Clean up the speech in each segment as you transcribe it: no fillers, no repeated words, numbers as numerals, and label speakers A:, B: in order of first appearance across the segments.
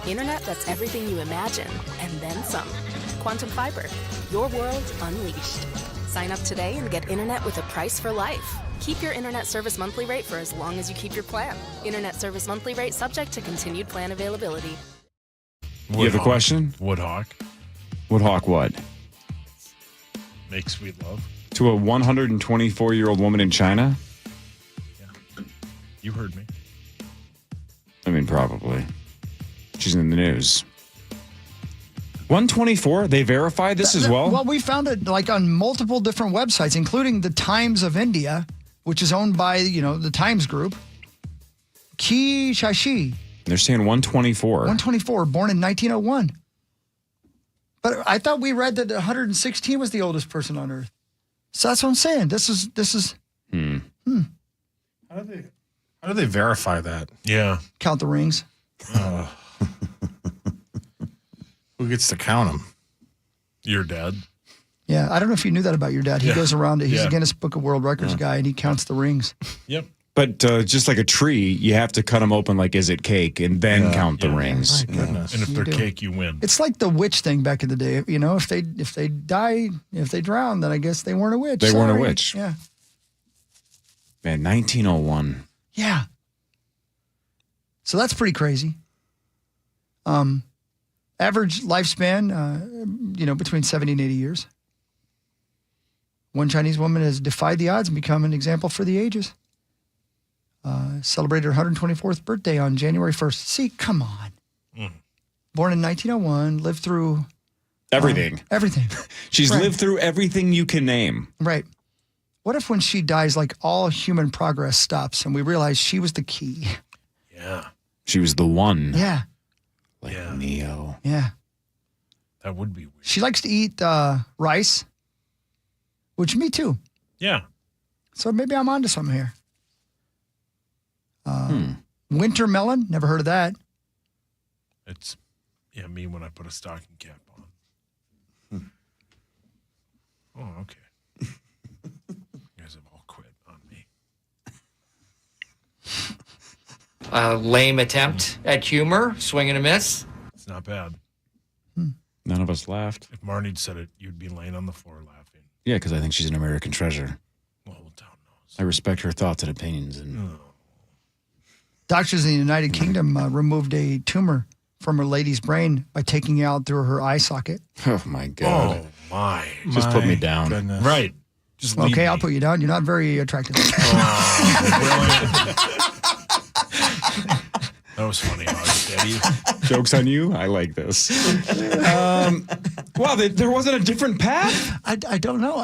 A: Internet that's everything you imagine, and then some. Quantum Fiber, your world unleashed. Sign up today and get internet with a price for life. Keep your internet service monthly rate for as long as you keep your plan. Internet service monthly rate subject to continued plan availability.
B: You have a question?
C: Woodhawk.
B: Woodhawk what?
C: Make sweet love.
B: To a 124-year-old woman in China?
C: Yeah. You heard me.
B: I mean, probably. She's in the news. 124? They verified this as well?
D: Well, we found it like on multiple different websites, including the Times of India, which is owned by, the Times Group. Ki Shashi.
B: They're saying 124.
D: 124, born in 1901. But I thought we read that 116 was the oldest person on Earth. So that's what I'm saying. This is.
E: How do they verify that?
C: Yeah.
D: Count the rings.
E: Who gets to count them?
C: Your dad.
D: Yeah, I don't know if you knew that about your dad. He goes around, he's
C: Yeah.
D: a Guinness Book of World Records guy, and he counts the rings.
C: Yep.
B: But just like a tree, you have to cut them open like, is it cake? And then count the rings.
E: My goodness.
C: And if they're
D: do.
C: cake, you win.
D: It's like the witch thing back in the day. If they drown, then I guess they weren't a witch.
B: They weren't a
D: Sorry.
B: witch.
D: Yeah.
B: Man, 1901.
D: Yeah. So that's pretty crazy. Average lifespan, between 70 and 80 years. One Chinese woman has defied the odds and become an example for the ages. Celebrated her 124th birthday on January 1st. See, come on. Born in 1901, lived through...
B: Everything.
D: Everything.
B: She's
D: Right.
B: lived through everything you can name.
D: Right. What if when she dies, like all human progress stops and we realize she was the key?
C: Yeah.
B: She was the one.
D: Yeah.
B: Like
C: Yeah.
B: Neo.
D: Yeah.
C: That would be weird.
D: She likes to eat rice, which me too.
C: Yeah.
D: So maybe I'm onto something here. Winter melon, never heard of that.
C: It's me when I put a stocking cap on. Oh, okay. You guys have all quit on me.
F: Lame attempt at humor, swing and a miss.
C: It's not bad.
B: None of us laughed.
C: If Marnie'd said it, you'd be laying on the floor laughing.
B: Yeah, because I think she's an American treasure.
C: The whole town knows.
B: I respect her thoughts and opinions. And
D: Doctors in the United Kingdom removed a tumor from her lady's brain by taking it out through her eye socket.
B: oh my God.
C: Oh, my.
B: Just put me
E: My
B: down.
E: Goodness.
C: Right. Just leave
D: Okay,
C: me.
D: I'll put you down. You're not very attractive.
C: That was funny, Daddy.
B: Joke's on you. I like this. Wow, there wasn't a different path?
D: I don't know.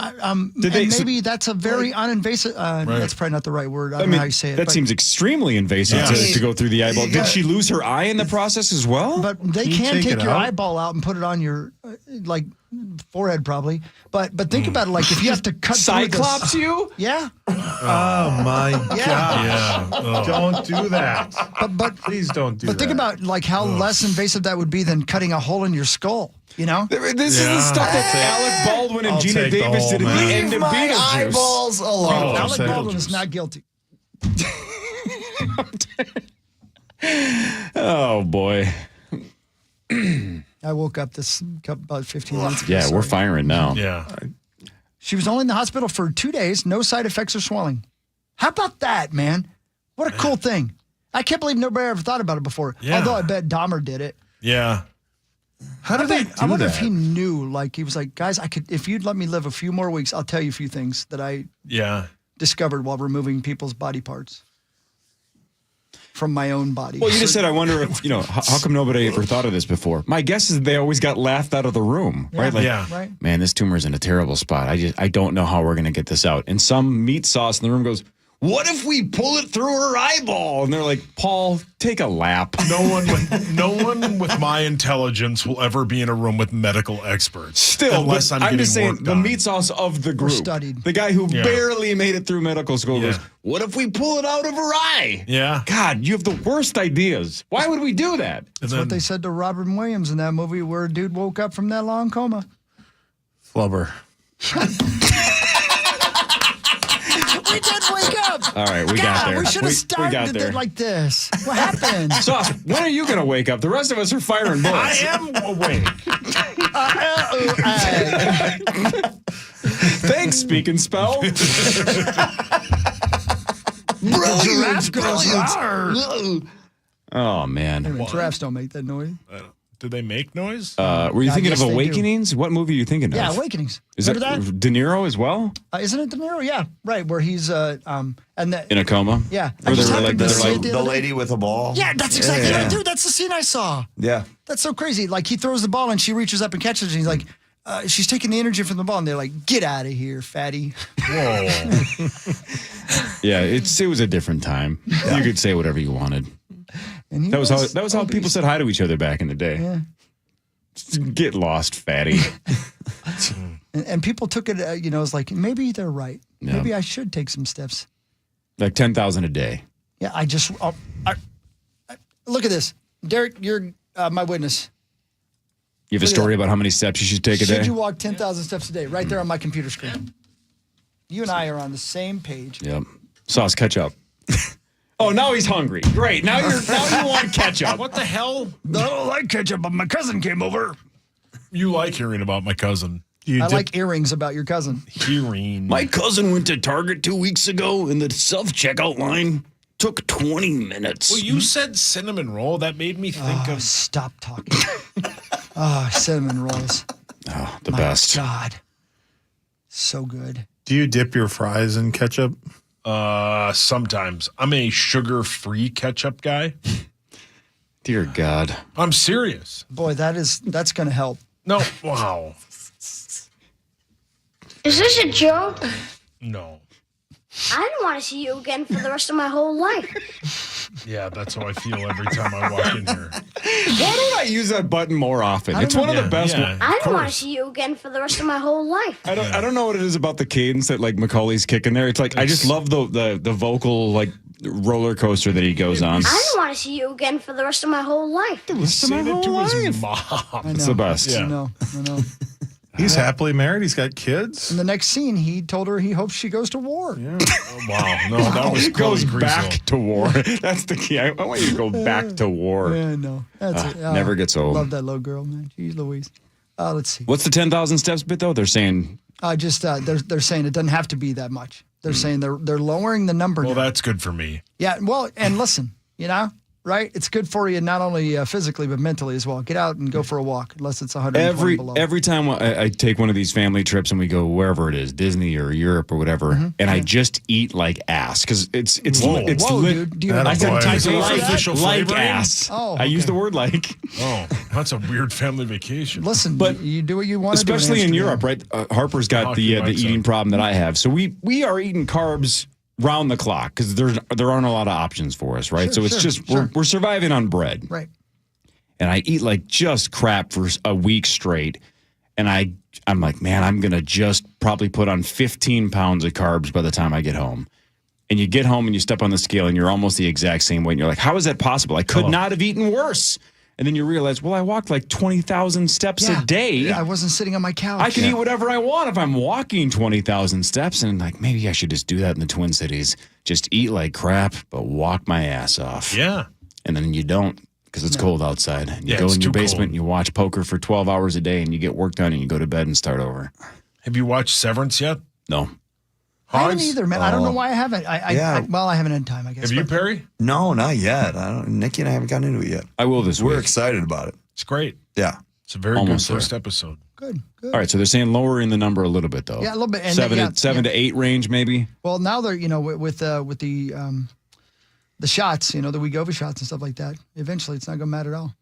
B: Did they-
D: maybe that's a very uninvasive. That's probably not the right word. I don't know how you say it.
B: that
D: but,
B: seems extremely invasive to go through the eyeball. Did she lose her eye in the process as well?
D: But they
E: You
D: can
E: take
D: take
E: it
D: your
E: out?
D: eyeball out and put it on your forehead probably. But think about it, like if you have to cut
B: Cyclops
D: through
B: you?
D: yeah.
E: Oh my God!
C: Yeah. Oh.
E: Don't do that.
D: But
E: Please don't do that.
D: but think about like how less invasive that would be than cutting a hole in your skull. You know?
B: This is the stuff that Alec Baldwin and
E: I'll
B: Gina
E: take the
B: Davis
E: whole
B: did at the
E: man.
B: end of Beetlejuice.
F: alone.
D: Alec
E: say
D: Baldwin
E: Beetlejuice.
D: is not guilty.
B: Oh, boy.
D: I woke up about 15 minutes ago.
B: Yeah, we're
D: sorry.
B: firing now.
C: Yeah.
D: She was only in the hospital for 2 days, no side effects or swelling. How about that, man? What a cool thing. I can't believe nobody ever thought about it before.
C: Yeah.
D: Although I bet Dahmer did it.
C: Yeah.
E: How do they do
D: I wonder
E: that?
D: if he knew, like, he was like, guys, if you'd let me live a few more weeks, I'll tell you a few things that I
C: Yeah.
D: discovered while removing people's body parts from my own body.
B: Well, you just said, I wonder if, how come nobody ever thought of this before? My guess is that they always got laughed out of the room, right? Like,
C: Yeah.
D: Right?
B: man, this tumor's in a terrible spot. I don't know how we're going to get this out. And some meat sauce in the room goes, what if we pull it through her eyeball? And they're like, Paul, take a lap.
C: No one with my intelligence will ever be in a room with medical experts.
B: Still,
C: unless I'm
B: I'm
C: getting
B: just saying,
C: work
B: the
C: done.
B: meat sauce of the group.
D: studied.
B: The guy who
C: Yeah.
B: barely made it through medical school goes,
C: Yeah.
B: what if we pull it out of her eye?
C: Yeah.
B: God, you have the worst ideas. Why would we do that?
C: And
D: That's what they said to Robin Williams in that movie where a dude woke up from that long coma.
E: Flubber.
D: We did wake up.
B: All right, we got there.
D: We should have started
B: got there.
D: it like this. What happened?
B: Sauce, when are you going to wake up? The rest of us are firing
C: I
B: bullets.
C: am awake.
B: Thanks, speak and spell.
D: Giraffe goes,
B: Oh, man.
D: giraffes don't make that noise.
C: Do they make noise?
B: Were you
D: I
B: thinking
D: guess
B: of
D: they do.
B: Awakenings? What movie are you thinking of?
D: Yeah, Awakenings.
B: Is
D: Remember
B: it
D: that?
B: De Niro as well?
D: Isn't it De Niro? Yeah, right. Where he's and the,
B: In a coma?
D: yeah.
B: Or
D: I just
B: they're
D: happened
B: like,
D: to
B: they're
D: see
B: like,
D: it
G: The
D: other day.
G: lady with a ball.
D: Yeah, that's exactly
G: Yeah.
D: right, dude. That's the scene I saw.
G: Yeah.
D: That's so crazy. Like he throws the ball and she reaches up and catches it. And he's like, she's taking the energy from the ball, and they're like, "Get out of here, fatty."
C: Whoa.
B: yeah, it was a different time. You could say whatever you wanted.
D: And he
B: That was how people said hi to each other back in the day.
D: Yeah.
B: Get lost, fatty.
D: And people took it, it's like maybe they're right.
B: Yeah.
D: Maybe I should take some steps.
B: Like 10,000 a day.
D: Yeah, look at this, Derek. You're my witness.
B: You have a
D: Look at
B: story
D: that.
B: about how many steps you should take a
D: Should
B: day?
D: you walk 10,000 steps a day? Right there on my computer screen. You and I are on the same page.
B: Yep. Sauce, catch up. Oh, now he's hungry. Great. Now you want ketchup.
C: What the hell?
D: I don't like ketchup, but my cousin came over.
C: You like hearing about my cousin.
E: You
D: I
E: dip-
D: like earrings about your cousin.
C: Hearing.
B: My cousin went to Target 2 weeks ago, and the self-checkout line took 20 minutes.
C: Well, you said cinnamon roll. That made me think of.
D: Stop talking. Cinnamon rolls.
B: Oh, the
D: My
B: best.
D: God. So good.
E: Do you dip your fries in ketchup?
C: Sometimes. I'm a sugar-free ketchup guy.
B: Dear God.
C: I'm serious.
D: Boy, that's going to help.
C: No. Wow.
H: Is this a joke?
C: No.
H: I don't want to see you again for the rest of my whole life.
C: Yeah, that's how I feel every time I walk in here.
B: Why don't I use that button more often? It's one of the best ones.
H: I don't want to see you again for the rest of my whole life.
B: I don't know what it is about the cadence that like Macaulay's kicking there. It's like I just love the vocal like roller coaster that he goes on.
H: I don't want to see you again for the rest of my whole life.
C: He's saying it to his mom.
B: It's the best.
C: Yeah.
D: I know.
E: He's happily married. He's got kids.
D: In the next scene, he told her he hopes she goes to war.
C: Oh, wow. No, that was
B: Goes
C: Chloe
B: back
C: Greasel.
B: to war. That's the key. I want you to go back to war.
D: Yeah, no. That's it.
B: Never gets old.
D: Love that little girl, man. Jeez Louise. Let's see.
B: What's the 10,000 steps bit though? They're saying
D: They're saying it doesn't have to be that much. They're saying they're lowering the number
C: Well,
D: now.
C: that's good for me.
D: Yeah, well, and listen, right? It's good for you not only physically but mentally as well. Get out and go for a walk, unless it's 120 below.
B: every time I take one of these family trips and we go wherever it is, Disney or Europe or whatever, and I just eat like ass because it's
C: Whoa.
D: Whoa,
B: lit-
D: dude. Do you
E: That
D: have
E: boy.
D: a
E: Is
C: it
B: like,
C: official
B: like
C: flavoring?
B: ass.
D: Oh,
B: I use
D: okay.
B: the word like.
C: Oh, that's a weird family vacation.
D: Listen,
B: But
D: you do what you want to do.
B: Especially in
D: Amsterdam.
B: Europe, right? Harper's got
C: Hockey
B: the
C: likes
B: eating
C: it.
B: problem that I have, so we are eating carbs round the clock because there aren't a lot of options for us, right? So it's just we're surviving on bread,
D: Right.
B: and I eat like just crap for a week straight, and I'm like, man, I'm gonna just probably put on 15 pounds of carbs by the time I get home. And you get home and you step on the scale and you're almost the exact same weight. And you're like, how is that possible? I could not have eaten worse. And then you realize, well, I walked like 20,000 steps a day.
D: I wasn't sitting on my couch.
B: I can eat whatever I want if I'm walking 20,000 steps. And like, maybe I should just do that in the Twin Cities. Just eat like crap, but walk my ass off.
C: Yeah.
B: And then you don't because it's cold outside. And you
C: Yeah,
B: go
C: it's
B: in your
C: too
B: basement
C: cold.
B: and you watch poker for 12 hours a day and you get work done and you go to bed and start over.
C: Have you watched Severance yet?
B: No.
D: I haven't
C: Hogs?
D: either, man. I don't know why I haven't.
G: Yeah.
D: I haven't had time, I guess.
C: Have you,
D: but-
C: Perry?
G: No, not yet. Nikki and I haven't gotten into it yet.
B: I will this
G: We're
B: week.
G: excited about it.
C: It's great.
G: Yeah.
C: It's a very
B: Almost
C: good
B: there.
C: first episode.
D: Good.
B: All right. So they're saying lowering the number a little bit, though.
D: Yeah, a little bit. And
B: Seven to 8 range, maybe.
D: Well, now they're, with the shots, the Wegovy shots and stuff like that. Eventually, it's not going to matter at all.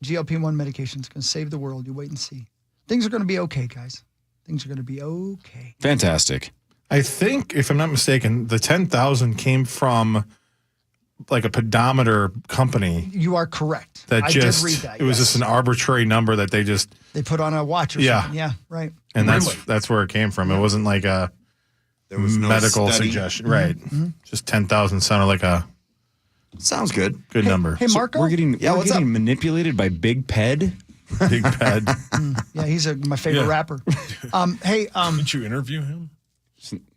D: GLP-1 medication is going to save the world. You wait and see. Things are going to be okay, guys. Things are going to be okay.
B: Fantastic.
E: I think, if I'm not mistaken, the 10,000 came from like a pedometer company
D: You are correct.
E: that
D: I
E: just
D: did read that.
E: it was
D: yes.
E: just an arbitrary number that they just
D: They put on a watch or
E: Yeah.
D: something. Yeah, right.
E: and
C: Really?
E: that's where it came from. It wasn't like a
G: There was no
E: medical
G: study.
E: suggestion, right? Just 10,000 sounded like a
G: Sounds good.
E: good number.
D: Hey, Marco.
B: We're getting
G: what's up?
B: manipulated by Big Ped.
E: Big ped.
D: Yeah, he's my favorite
C: Yeah.
D: rapper. Hey,
C: Did you interview him?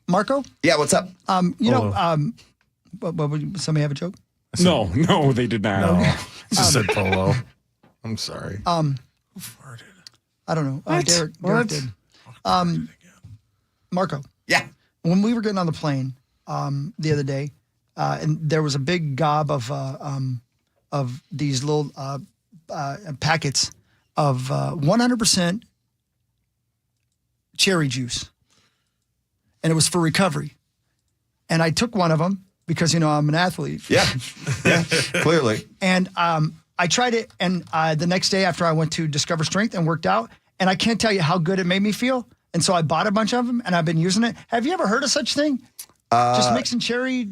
D: Marco,
G: Yeah, what's up?
D: somebody have a joke?
B: No, they did not.
E: No, just said polo. I'm sorry.
C: Who farted?
D: I don't know. Derek did. Marco,
G: Yeah.
D: when we were getting on the plane the other day, and there was a big gob of these little packets of 100% cherry juice, and it was for recovery. And I took one of them because I'm an athlete.
G: Yeah. Yeah. Clearly.
D: And I tried it, and the next day after I went to Discover Strength and worked out, and I can't tell you how good it made me feel. And so I bought a bunch of them, and I've been using it. Have you ever heard of such thing? Just mixing straight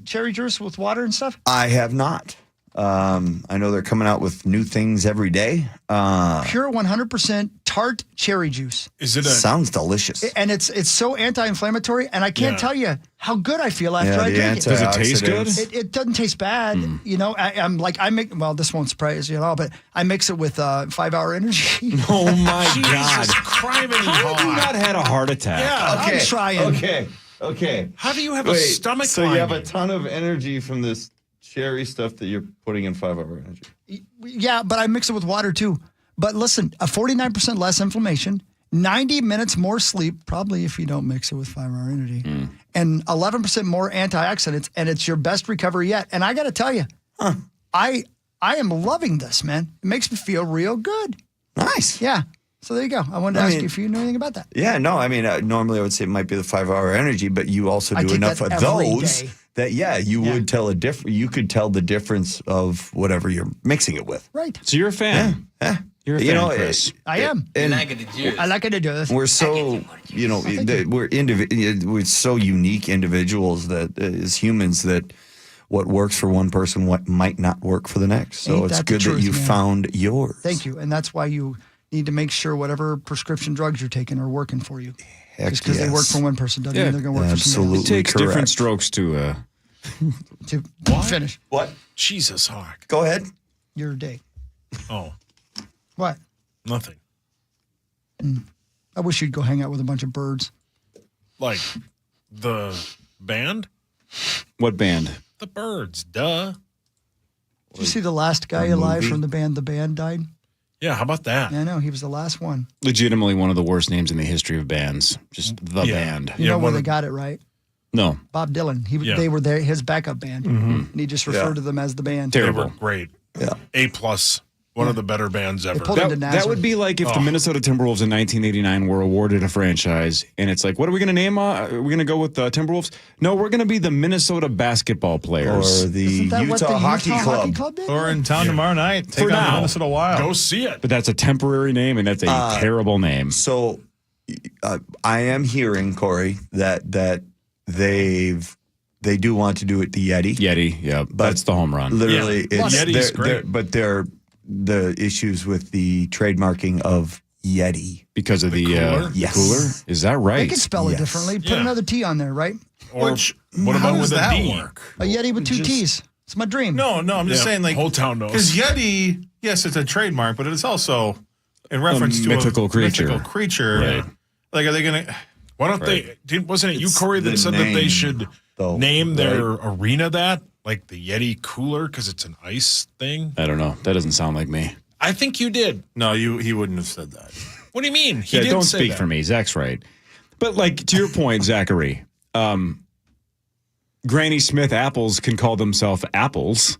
D: cherry juice with water and stuff?
G: I have not. I know they're coming out with new things every day.
D: Pure 100% tart cherry juice.
C: Is it
G: Sounds delicious.
D: And it's so anti-inflammatory, and I can't tell you how good I feel after I drink it.
B: Does it taste good?
D: It doesn't taste bad. This won't surprise you at all, but I mix it with 5 Hour Energy.
B: Oh my God!
C: Jesus Christ!
B: How have you not had a heart attack?
C: Yeah.
G: Okay.
D: I'm trying.
G: Okay.
C: How do you have a stomach?
G: So you have a
C: lining?
G: ton of energy from this cherry stuff that you're putting in 5 Hour Energy.
D: Yeah, but I mix it with water too. But listen, a 49% less inflammation, 90 minutes more sleep, probably if you don't mix it with 5 Hour Energy, and 11% more antioxidants, and it's your best recovery yet. And I got to tell you, I am loving this, man. It makes me feel real good.
G: Nice.
D: Yeah. So there you go. I wanted to ask you if you knew anything about that.
G: Yeah, no, I mean, normally I would say it might be the 5 Hour Energy, but you also
D: I
G: do
D: take
G: enough
D: that
G: of
D: every
G: those
D: day.
G: that, you would tell you could tell the difference of whatever you're mixing it with.
D: Right.
B: So you're a fan.
G: Yeah.
B: You're a fan, Chris.
D: I am.
G: And
D: I like it to do this.
G: we're so, we're so unique individuals that as humans that what works for one person might not work for the next. So
D: Ain't
G: it's
D: that the
G: good
D: truth,
G: that you
D: man?
G: found yours.
D: Thank you. And that's why you need to make sure whatever prescription drugs you're taking are working for you.
G: Heck
D: Just because they work
G: yes.
D: for one person doesn't mean they're going to work for
G: Absolutely.
D: somebody
B: It takes different
G: correct.
B: strokes to.
D: else. To finish
G: What?
C: Jesus, Hawk.
G: Go ahead.
D: your day.
C: Oh,
D: What?
C: nothing.
D: I wish you'd go hang out with a bunch of birds.
C: Like the band,
B: What band?
C: the Birds. Duh.
D: Did you see the last guy alive from the band? The band died.
C: Yeah. How about that?
D: Yeah, I know. He was the last one.
B: Legitimately one of the worst names in the history of bands. Just the band.
D: You know where
C: one
D: they
C: of-
D: got it right?
B: No,
D: Bob Dylan.
C: Yeah.
D: They were his backup band, and he just referred to them as the band.
C: They
B: terrible.
C: were great.
G: Yeah.
C: A+. One of the better bands ever.
D: pulled into
B: That
D: Nazareth.
B: would be like if the Minnesota Timberwolves in 1989 were awarded a franchise, and it's like, what are we going to name? Are we going to go with the Timberwolves? No, we're going to be the Minnesota basketball players.
G: Or the
D: Isn't that what the
G: Utah Hockey Club.
D: did?
E: We're in town tomorrow night. Take
B: For
E: on
B: now.
E: the Minnesota Wild.
C: Go see it.
B: But that's a temporary name, and that's a terrible name.
G: So I am hearing, Corey, that they do want to do it the Yeti.
B: Yeti, yeah, that's the home run.
G: Literally,
C: Yeah.
G: it's
C: Yeti's great.
G: but they're the issues with the trademarking of Yeti.
B: Because of the
C: cooler?
G: Yes.
B: cooler? Is that
D: They
B: right?
D: could spell it
G: Yes.
D: differently. Put
C: Yeah.
D: another T on there, right?
C: Or what
E: How
C: about
E: does
C: with a
E: that
C: D?
E: work?
D: A Yeti with two T's. It's my dream.
E: No, I'm just
C: Yeah,
E: saying, like,
C: whole town knows.
E: Because Yeti, yes, it's a trademark, but it's also in reference to
B: mythical creature.
E: Mythical creature.
C: Right.
E: Like, are they going to?
C: Why don't they? Wasn't it you,
G: It's
C: Corey,
G: the
C: that said that they
G: name,
C: should
G: though,
C: name their
G: right?
C: arena that, like the Yeti cooler, because it's an ice thing?
B: I don't know. That doesn't sound like me.
C: I think you did.
E: No, he wouldn't have said that.
C: What do you mean? He
B: Yeah,
C: did
B: don't
C: say
B: speak
C: that.
B: for me. Zach's right. But like to your point, Zachary, Granny Smith apples can call themselves apples.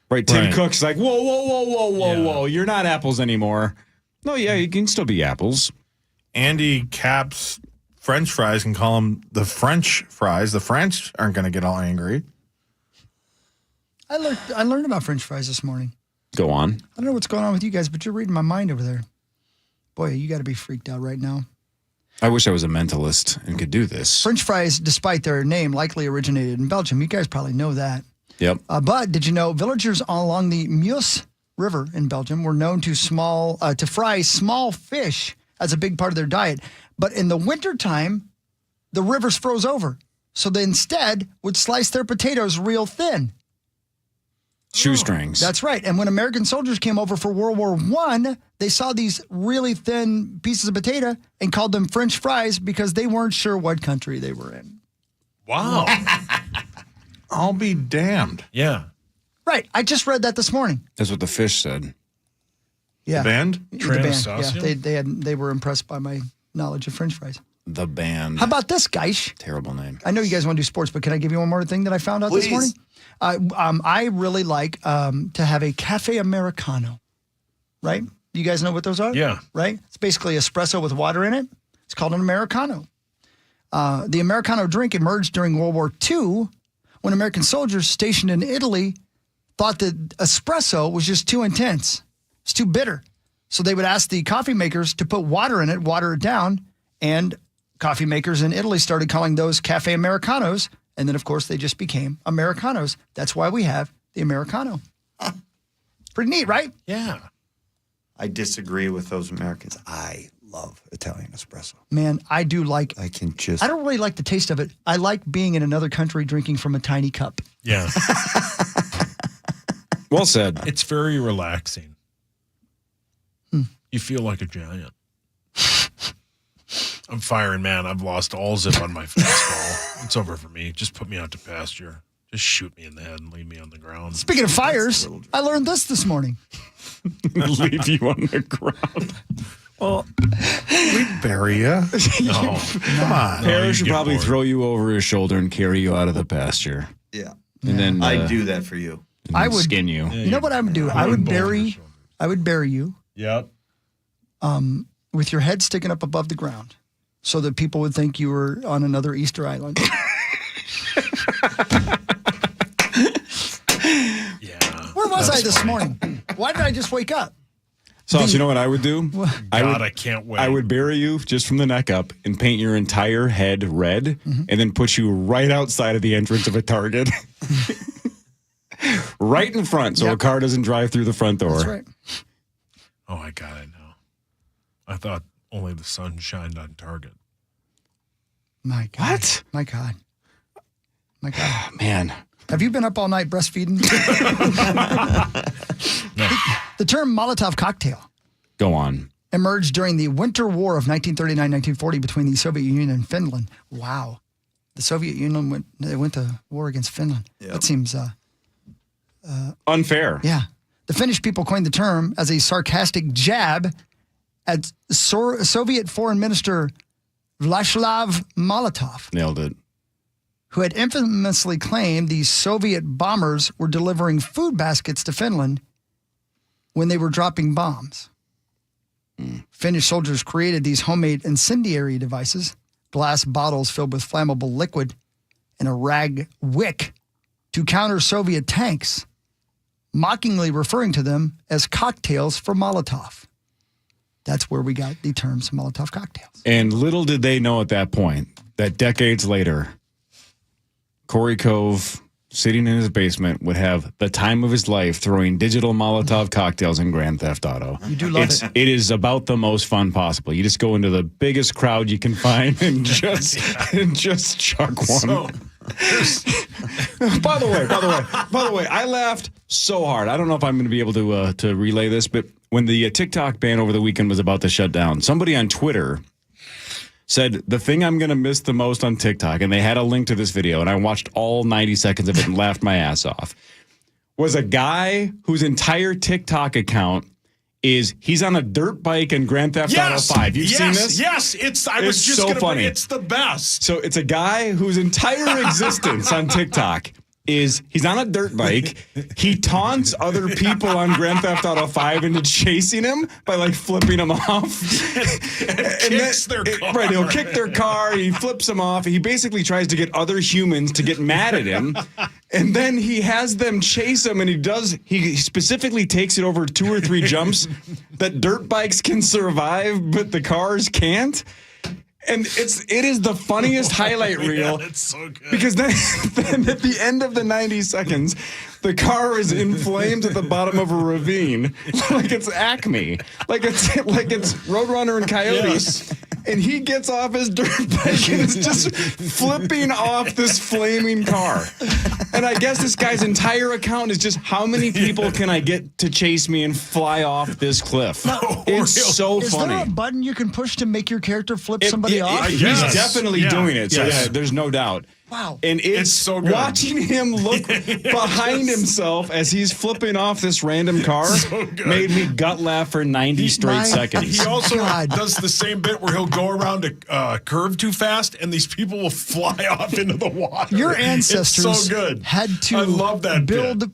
B: Right? Tim
E: Right.
B: Cook's like, whoa. You're not apples anymore. No, yeah, you can still be apples.
E: Andy Capp's French fries can call them the French fries. The French aren't going to get all angry.
D: I learned about French fries this morning.
B: Go on.
D: I don't know what's going on with you guys, but you're reading my mind over there. Boy, you got to be freaked out right now.
B: I wish I was a mentalist and could do this.
D: French fries, despite their name, likely originated in Belgium. You guys probably know that.
B: Yep.
D: But did you know villagers along the Meuse River in Belgium were known to fry small fish as a big part of their diet. But in the wintertime, the rivers froze over. So they instead would slice their potatoes real thin.
B: Shoestrings.
D: That's right. And when American soldiers came over for World War I, they saw these really thin pieces of potato and called them French fries because they weren't sure what country they were in.
C: Wow.
E: I'll be damned.
C: Yeah.
D: Right. I just read that this morning.
B: That's what the fish said.
D: Yeah.
E: The band?
D: The band. Yeah.
C: Transaustium?
D: They were impressed by my knowledge of French fries.
B: The band.
D: How about this, guys?
B: Terrible name.
D: I know you guys want to do sports, but can I give you one more thing that I found out this morning? I really like to have a cafe Americano, right? You guys know what those are?
C: Yeah.
D: Right? It's basically espresso with water in it. It's called an Americano. The Americano drink emerged during World War II when American soldiers stationed in Italy thought that espresso was just too intense. It's too bitter. So they would ask the coffee makers to put water in it, water it down, and coffee makers in Italy started calling those cafe Americanos. And then, of course, they just became Americanos. That's why we have the Americano. Pretty neat, right?
C: Yeah.
G: I disagree with those Americans. I love Italian espresso.
D: Man, I do like.
G: I can just.
D: I don't really like the taste of it. I like being in another country drinking from a tiny cup.
C: Yeah.
B: Well said.
C: It's very relaxing. You feel like a giant. I'm firing, man. I've lost all zip on my fastball. It's over for me. Just put me out to pasture. Just shoot me in the head and leave me on the ground.
D: Speaking of fires, I learned this morning.
B: Leave you on the ground.
E: Well, we'd bury you.
C: No.
E: Come on.
B: Harris
C: you
B: should
C: get
B: probably
C: bored.
B: throw you over his shoulder and carry you out of the pasture.
G: Yeah.
B: And then
G: I'd do that for you.
B: and
D: I
B: then
D: would-
B: skin you.
D: You know what I would do? I would bury you
C: Yep.
D: with your head sticking up above the ground so that people would think you were on another Easter Island.
C: Yeah.
D: Where was
C: That's
D: I this
C: funny.
D: morning? Why did I just wake up?
B: Sauce, you know what I would do?
C: I can't wait.
B: I would bury you just from the neck up and paint your entire head red and then put you right outside of the entrance of a Target. Right in front so a car doesn't drive through the front door.
D: That's right.
C: Oh, I got it now. I thought only the sun shined on Target.
D: My God.
B: What?
D: My God. My God.
B: Man.
D: Have you been up all night breastfeeding? The term Molotov cocktail
B: Go on.
D: emerged during the Winter War of 1939-1940 between the Soviet Union and Finland. Wow. The Soviet Union went to war against Finland.
G: Yep.
D: That seems,
B: Unfair.
D: yeah. The Finnish people coined the term as a sarcastic jab at Soviet Foreign Minister Vyacheslav Molotov,
B: Nailed it.
D: who had infamously claimed these Soviet bombers were delivering food baskets to Finland when they were dropping bombs. Finnish soldiers created these homemade incendiary devices, glass bottles filled with flammable liquid, and a rag wick to counter Soviet tanks, mockingly referring to them as cocktails for Molotov. That's where we got the terms Molotov cocktails.
B: And little did they know at that point that decades later, Corey Cove, sitting in his basement, would have the time of his life throwing digital Molotov cocktails in Grand Theft Auto.
D: You do love it.
B: It is about the most fun possible. You just go into the biggest crowd you can find and just chuck one. By the way, I laughed so hard. I don't know if I'm going to be able to relay this, but when the TikTok ban over the weekend was about to shut down, somebody on Twitter said the thing I'm going to miss the most on TikTok, and they had a link to this video, and I watched all 90 seconds of it and laughed my ass off, was a guy whose entire TikTok account is he's on a dirt bike in Grand Theft Auto 5. You've seen this?
C: Yes, I was
B: It's
C: just
B: so
C: going to
B: funny.
C: It's the best.
B: So it's a guy whose entire existence on TikTok is he's on a dirt bike. He taunts other people on Grand Theft Auto 5 into chasing him by like flipping them off.
C: and kicks their car.
B: Right, he'll kick their car. He flips them off. He basically tries to get other humans to get mad at him. And then he has them chase him, and he specifically takes it over 2 or 3 jumps that dirt bikes can survive, but the cars can't. And it is the funniest highlight reel.
C: It's so good.
B: Because then at the end of the 90 seconds, the car is in flames at the bottom of a ravine, like it's Acme, like it's Roadrunner and Coyote,
C: Yes.
B: and he gets off his dirt bike and is just flipping off this flaming car. And I guess this guy's entire account is just how many people can I get to chase me and fly off this cliff? It's so
D: Is
B: funny.
D: there a button you can push to make your character flip somebody off?
B: He's
C: Yes.
B: definitely
C: Yeah.
B: doing it. So
C: Yes.
B: yeah, there's no doubt.
D: Wow.
B: And it's
C: so good.
B: watching him look behind himself as he's flipping off this random car made me gut laugh for 90 straight seconds.
C: He also
D: God.
C: does the same bit where he'll go around a curve too fast, and these people will fly off into the water.
D: Your ancestors
C: it's so good.
D: had to
C: I love that
D: build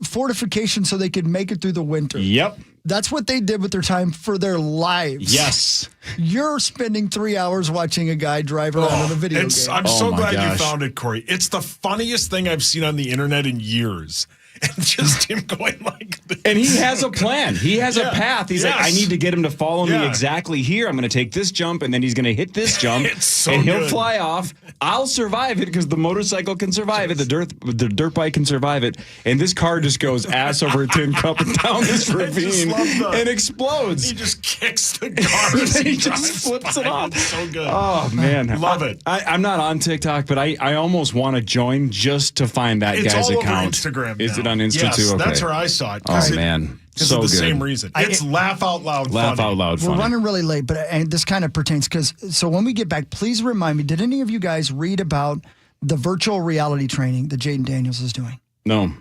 D: fortifications so they could make it through the winter.
B: Yep.
D: That's what they did with their time for their lives.
B: Yes.
D: You're spending 3 hours watching a guy drive around in a video game.
C: I'm
B: Oh
C: so
B: my
C: glad you
B: gosh.
C: found it, Corey. It's the funniest thing I've seen on the internet in years. And just him going like this.
B: And he has a plan. He has a path. He's like, I
C: Yes.
B: need to get him to follow me
C: Yeah.
B: exactly here. I'm going to take this jump, and then he's going to hit this jump,
C: It's so
B: and he'll
C: good.
B: fly off. I'll survive it because the motorcycle can survive it. The dirt bike can survive it. And this car just goes ass over a tin cup and down this ravine and explodes.
C: He just kicks the car as
B: He
C: he
B: just
C: drives
B: flips it
C: by.
B: off.
C: It's so good.
B: Oh, man.
C: Love it.
B: I'm not on TikTok, but I almost want to join just to find that
C: It's
B: guy's
C: all
B: account.
C: over Instagram.
B: Is
C: now.
B: it on Insta
C: yes,
B: too? Okay.
C: That's where I saw it.
B: Oh, man.
C: Because
B: So
C: of the
B: good.
C: same reason. It's laugh out loud
B: Laugh
C: funny.
B: out loud
D: We're
B: funny.
D: running really late, but and this kind of pertains so when we get back, please remind me, did any of you guys read about the virtual reality training that Jaden Daniels is doing?
B: No.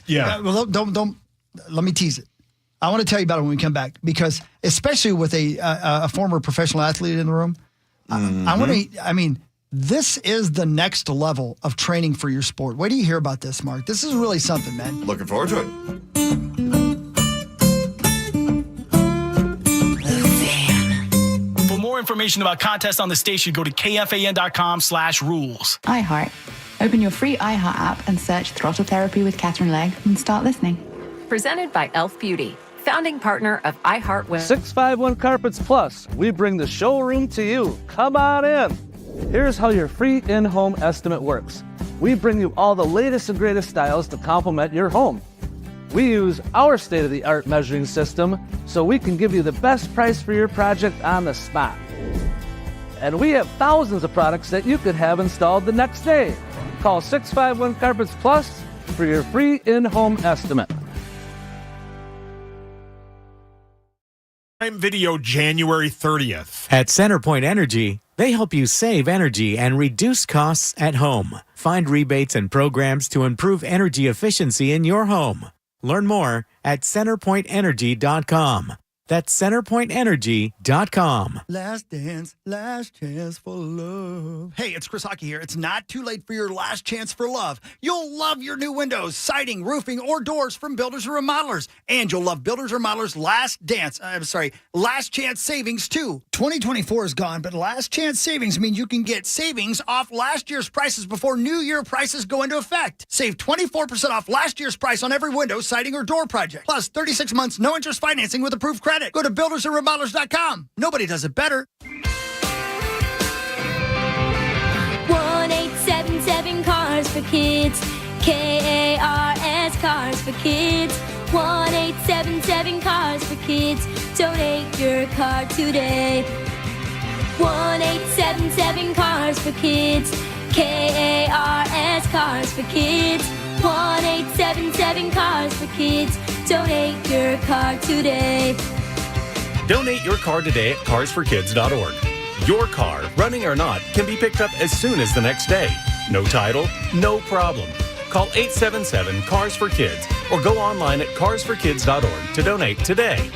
C: Yeah,
D: Well, don't let me tease it. I want to tell you about it when we come back because especially with a former professional athlete in the room, I want to. I mean, this is the next level of training for your sport. Wait till you hear about this, Mark. This is really something, man.
G: Looking forward to it.
I: For more information about contests on the station, go to kfan.com/rules.
J: iHeart. Open your free iHeart app and search Throttle Therapy with Catherine Legg and start listening.
K: Presented by Elf Beauty, founding partner of iHeartWare.
L: 651 Carpets Plus. We bring the showroom to you. Come on in. Here's how your free in-home estimate works. We bring you all the latest and greatest styles to complement your home. We use our state-of-the-art measuring system so we can give you the best price for your project on the spot. And we have thousands of products that you could have installed the next day. Call 651 Carpets Plus for your free in-home estimate.
C: Video January 30th.
M: At CenterPoint Energy, they help you save energy and reduce costs at home. Find rebates and programs to improve energy efficiency in your home. Learn more at centerpointenergy.com. That's centerpointenergy.com.
D: Last dance, last chance for love. Hey, it's Chris Hockey here. It's not too late for your last chance for love. You'll love your new windows, siding, roofing, or doors from Builders and Remodelers. And you'll love Builders and Remodelers' last chance savings too. 2024 is gone, but last chance savings mean you can get savings off last year's prices before new year prices go into effect. Save 24% off last year's price on every window, siding, or door project. Plus 36 months, no interest financing with approved credit. Go to buildersandremodelers.com. Nobody does it better.
H: 1877 Cars for Kids. KARS Cars for Kids. 1877 Cars for Kids. Donate your car today. 1877 Cars for Kids. KARS Cars for Kids. 1877 Cars for Kids. Donate your car today.
N: Donate your car today at carsforkids.org. Your car, running or not, can be picked up as soon as the next day. No title, no problem. Call 877-CARS-FOR-KIDS or go online at carsforkids.org to donate today.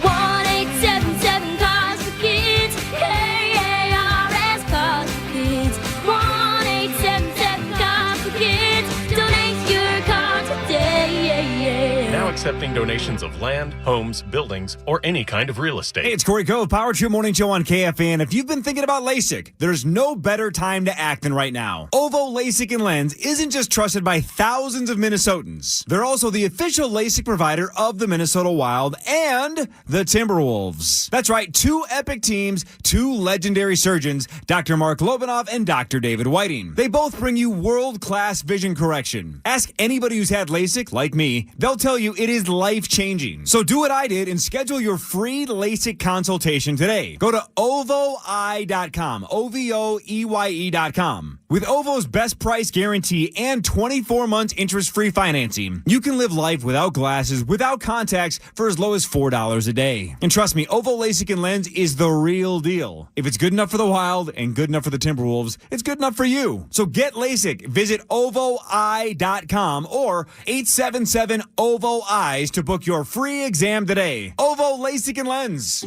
H: 1877 Cars for Kids. KARS Cars for Kids. 1877 Cars for Kids. Donate your car today.
N: Now accepting donations of land, homes, buildings, or any kind of real estate.
O: Hey, it's Corey Cove, Power True Morning Show on KFAN. If you've been thinking about LASIK, there's no better time to act than right now. Ovo LASIK and Lens isn't just trusted by thousands of Minnesotans. They're also the official LASIK provider of the Minnesota Wild and the Timberwolves. That's right, two epic teams, two legendary surgeons, Dr. Mark Lobanoff and Dr. David Whiting. They both bring you world-class vision correction. Ask anybody who's had LASIK, like me, they'll tell you it is life-changing. So do what I did and schedule your free LASIK consultation today. Go to OVOEye.com, OVOEYE.com. With Ovo's best price guarantee and 24 months interest-free financing, you can live life without glasses, without contacts, for as low as $4 a day. And trust me, Ovo LASIK and Lens is the real deal. If it's good enough for the Wild and good enough for the Timberwolves, it's good enough for you. So get LASIK. Visit OVOEye.com or 877-OVO-EYES to book your free exam today. Ovo LASIK and Lens.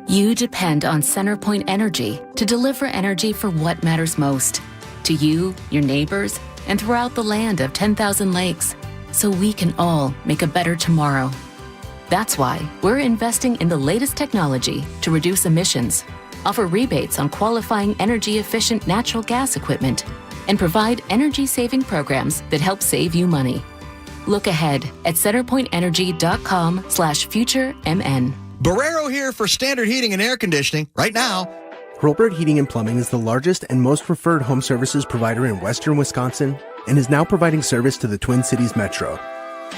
K: You depend on CenterPoint Energy to deliver energy for what matters most to you, your neighbors, and throughout the land of 10,000 lakes, so we can all make a better tomorrow. That's why we're investing in the latest technology to reduce emissions, offer rebates on qualifying energy-efficient natural gas equipment, and provide energy-saving programs that help save you money. Look ahead at centerpointenergy.com/futuremn.
P: Barrero here for Standard Heating and Air Conditioning. Right now,
Q: Hurlburt Heating and Plumbing is the largest and most preferred home services provider in western Wisconsin and is now providing service to the Twin Cities Metro.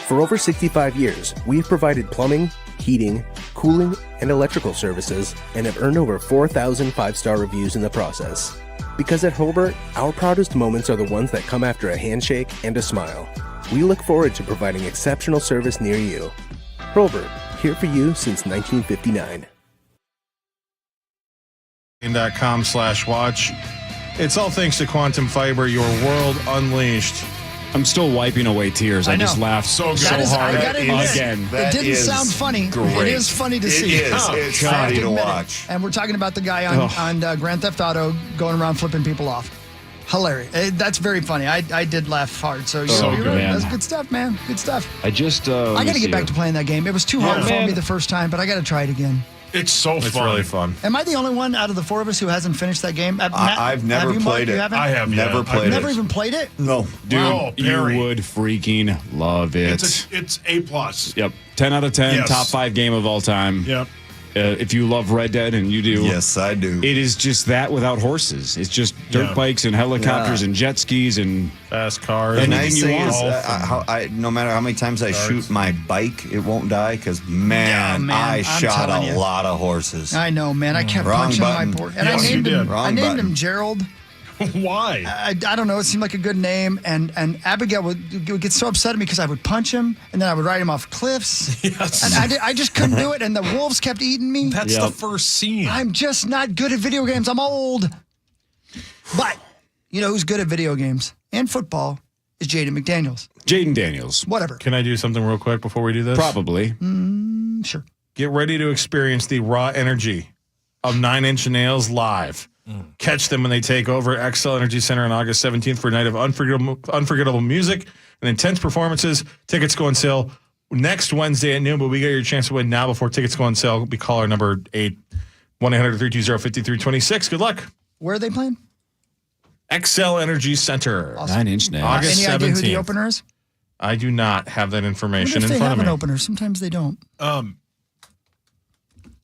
Q: For over 65 years, we have provided plumbing, heating, cooling, and electrical services and have earned over 4,000 five-star reviews in the process. Because at Hurlburt, our proudest moments are the ones that come after a handshake and a smile. We look forward to providing exceptional service near you. Hurlburt, here for you since 1959.
E: .com/watch. It's all thanks to Quantum Fiber, your world unleashed.
B: I'm still wiping away tears. I just laughed so hard again.
D: It didn't sound funny.
G: Great.
D: It is funny to see.
G: It is. It's funny to watch.
D: And we're talking about the guy on Grand Theft Auto going around flipping people off. Hilarious. That's very funny. I did laugh hard. So you're right. That's good stuff, man. Good stuff.
B: I just
D: I got to get back to playing that game. It was too hard for me the first time, but I got to try it again.
C: It's so fun.
E: It's really fun.
D: Am I the only one out of the four of us who hasn't finished that game?
G: I've never played it.
C: I have
G: never played it.
D: Never even played it?
G: No.
B: Dude, you would freaking love it.
C: It's A+.
B: Yep. 10 out of 10,
C: Yes.
B: top 5 game of all time.
C: Yep.
B: If you love Red Dead, and you do.
G: Yes, I do.
B: It is just that without horses. It's just dirt bikes and helicopters and jet skis and
E: fast cars.
G: The
B: anything
G: nice
B: you
G: thing
B: want.
G: is, no matter how many times I shoot my bike, it won't die because, I shot a lot of horses.
D: I know, man. I kept
G: Wrong
D: punching
G: button.
D: my board. And
G: Yes,
D: I named
G: you
D: him.
G: did. Wrong
D: I named
G: button.
D: him Gerald.
C: Why?
D: I don't know. It seemed like a good name. And Abigail would get so upset at me because I would punch him and then I would ride him off cliffs.
C: Yes.
D: And I just couldn't do it. And the wolves kept eating me.
C: That's the first scene.
D: I'm just not good at video games. I'm old. But you know who's good at video games and football is Jaden McDaniels.
B: Jaden Daniels.
D: Whatever.
E: Can I do something real quick before we do this?
B: Probably.
D: Sure.
E: Get ready to experience the raw energy of 9 Inch Nails live. Catch them when they take over at XL Energy Center on August 17th for a night of unforgettable music and intense performances. Tickets go on sale next Wednesday at noon, but we got your chance to win now before tickets go on sale. Be caller number 1-800-320-5326. Good luck.
D: Where are they playing?
E: XL Energy Center.
D: Awesome.
B: 9 Inch Nails.
E: August
D: Any
E: 17th.
D: idea who the opener is?
E: I do not have that
D: I
E: information
D: wonder if
E: in
D: they
E: front
D: have
E: of
D: an
E: me.
D: opener. Sometimes they don't.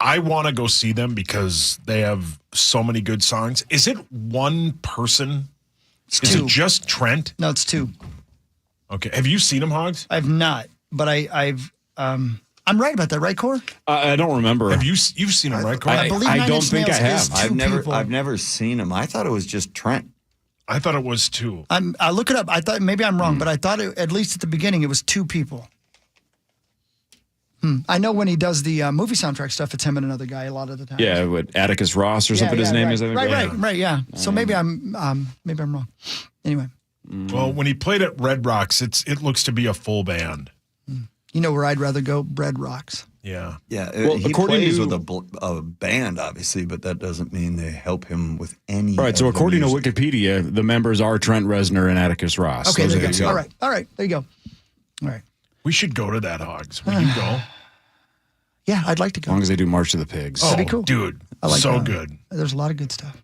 C: I want to go see them because they have so many good songs. Is it one person? Is
D: two.
C: it just Trent?
D: No, it's 2.
C: Okay. Have you seen them, Hogs?
D: I've not, but I'm right about that, right, Core?
B: I don't remember.
C: You've seen them, right, Corey?
D: I believe
B: I
D: 9
B: don't
D: Inch
B: think
D: Nails
B: I have.
D: is 2 people.
G: I've never seen him. I thought it was just Trent.
C: I thought it was 2.
D: I look it up. I thought maybe I'm wrong, but I thought at least at the beginning it was 2 people. I know when he does the movie soundtrack stuff, it's him and another guy a lot of the time.
B: Yeah, what, Atticus Ross or something his name is. I think.
D: Right, yeah. So maybe I'm wrong. Anyway.
C: Well, when he played at Red Rocks, it looks to be a full band.
D: You know where I'd rather go? Red Rocks.
C: Yeah.
G: Yeah,
B: Well,
G: he
B: according
G: plays
B: to-
G: with a band, obviously, but that doesn't mean they help him with any.
B: All right, so
G: of the
B: according to
G: music.
B: Wikipedia, the members are Trent Reznor and Atticus Ross.
D: Okay,
B: Those
D: there
B: are
D: you
B: the
D: go.
B: two.
D: All right, there you go. All right.
C: We should go to that, Hogs. Will you go?
D: Yeah, I'd like to
B: As
D: go.
B: long as they do March of the Pigs.
C: Oh,
D: That'd be cool.
C: dude.
D: I like
C: so
D: that.
C: good.
D: There's a lot of good stuff.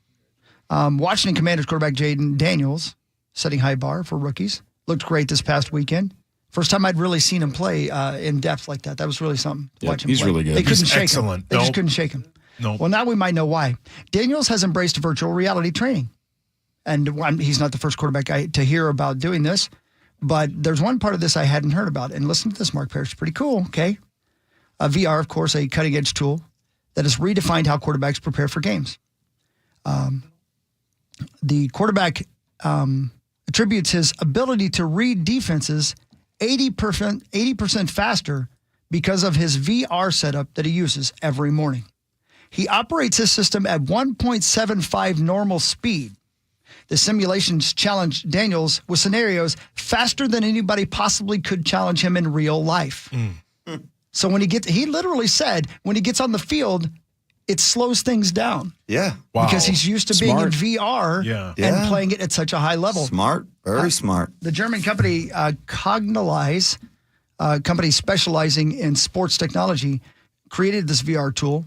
D: Washington Commanders quarterback Jaden Daniels setting high bar for rookies. Looked great this past weekend. First time I'd really seen him play in depth like that. That was really something to watch him
B: he's
D: play.
B: really good.
D: They couldn't
C: He's
D: shake
C: excellent.
D: him. They just
C: Nope.
D: couldn't shake him.
C: No.
D: Well, now we might know why. Daniels has embraced virtual reality training. And he's not the first quarterback to hear about doing this. But there's one part of this I hadn't heard about. And listen to this, Mark Parrish. Pretty cool, okay? VR, of course, a cutting-edge tool that has redefined how quarterbacks prepare for games. The quarterback attributes his ability to read defenses 80% faster because of his VR setup that he uses every morning. He operates his system at 1.75 normal speed. The simulations challenge Daniels with scenarios faster than anybody possibly could challenge him in real life. So when he literally said, when he gets on the field, it slows things down.
G: Yeah.
C: Wow.
D: Because he's used to being in VR and playing it at such a high level.
G: Smart. Very smart.
D: The German company Cognize, company specializing in sports technology, created this VR tool.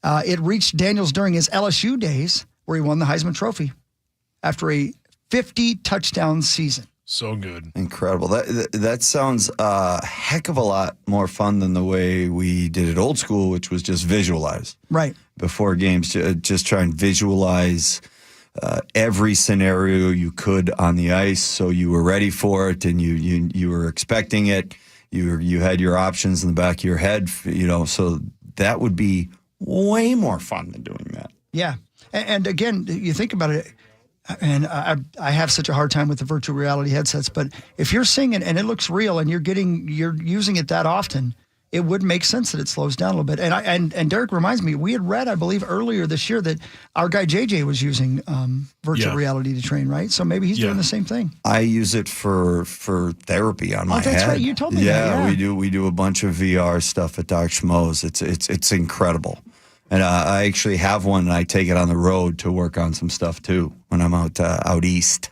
D: It reached Daniels during his LSU days, where he won the Heisman Trophy after a 50-touchdown season.
C: So good.
G: Incredible. That sounds a heck of a lot more fun than the way we did it old school, which was just visualize.
D: Right.
G: Before games, just try and visualize every scenario you could on the ice so you were ready for it and you were expecting it. You had your options in the back of your head, so that would be way more fun than doing that.
D: Yeah. And again, you think about it, and I have such a hard time with the virtual reality headsets, but if you're seeing it and it looks real and you're using it that often, it would make sense that it slows down a little bit. And Derek reminds me, we had read, I believe, earlier this year that our guy JJ was using virtual reality to train, right? So maybe he's doing the same thing.
G: I use it for therapy on my head.
D: Oh, that's right. You told me that.
G: Yeah, we do a bunch of VR stuff at Doc Schmo's. It's incredible. And I actually have one, and I take it on the road to work on some stuff too when I'm out east.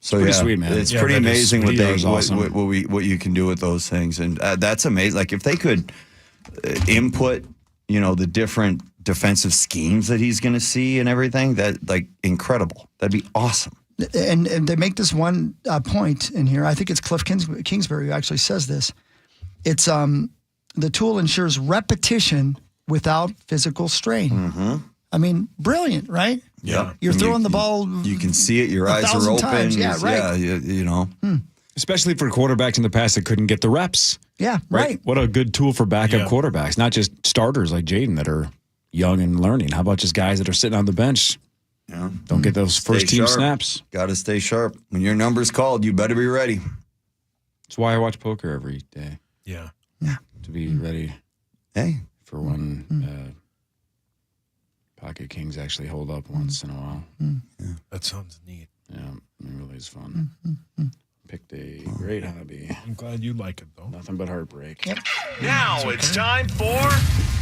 G: So
B: pretty sweet, man.
G: It's pretty amazing
B: awesome.
G: what you can do with those things, and that's amazing. Like if they could input, the different defensive schemes that he's going to see and everything, that incredible. That'd be awesome.
D: And they make this one point in here. I think it's Cliff Kingsbury who actually says this. It's the tool ensures repetition without physical strain.
G: Mm-hmm.
D: I mean, brilliant, right?
G: Yeah.
D: You're throwing the ball.
G: You can see it. Your eyes are open.
D: Times. Yeah, right.
G: Yeah,
B: Especially for quarterbacks in the past that couldn't get the reps.
D: Yeah, right.
B: What a good tool for backup quarterbacks, not just starters like Jaden that are young and learning. How about just guys that are sitting on the bench?
G: Yeah.
B: Don't get those first team snaps.
G: Got to stay sharp. When your number's called, you better be ready.
B: That's why I watch poker every day.
C: Yeah.
B: To be ready.
G: Hey.
B: For when Pocket Kings actually hold up once in a while.
G: Yeah.
C: That sounds neat.
B: Yeah, it really is fun. Picked a great hobby.
C: I'm glad you like it, though.
B: Nothing but heartbreak.
D: Yep.
I: Now it's time for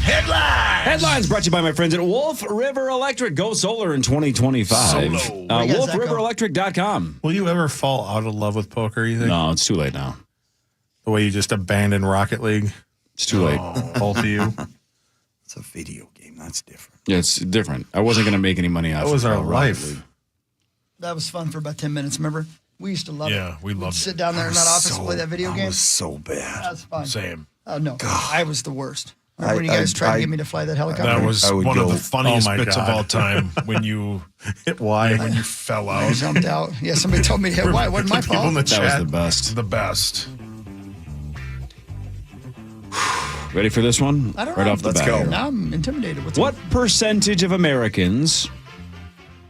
I: Headlines.
B: Headlines brought to you by my friends at Wolf River Electric. Go solar in 2025. WolfRiverElectric.com.
E: Will you ever fall out of love with poker, you think?
B: No, it's too late now.
E: The way you just abandoned Rocket League?
B: It's too late.
E: Both of you?
G: It's a video game. That's different.
B: Yeah, it's different. I wasn't going to make any money off
E: That was
B: of
E: our
B: Rocket
E: life.
B: League.
D: That was fun for about 10 minutes, remember? We used to love it.
C: Yeah, we loved it.
D: Sit down there in that office and play that video game.
G: I was so bad.
D: That's fun.
C: Same.
D: Oh, no. I was the worst. Remember when you guys tried to get me to fly that helicopter?
C: That was one of the funniest bits
E: God.
C: of all time when you
E: Why?
C: when you fell
D: I
C: out.
D: jumped out. Yeah, somebody told me to hit why. It wasn't my
E: People in
D: fault.
E: the
B: That was
E: chat.
B: the best.
C: The best.
B: Ready for this one?
D: I don't
B: right
D: know.
B: off the
G: Let's
B: bat
G: go.
B: here.
D: Now I'm intimidated. What's
B: What percentage of Americans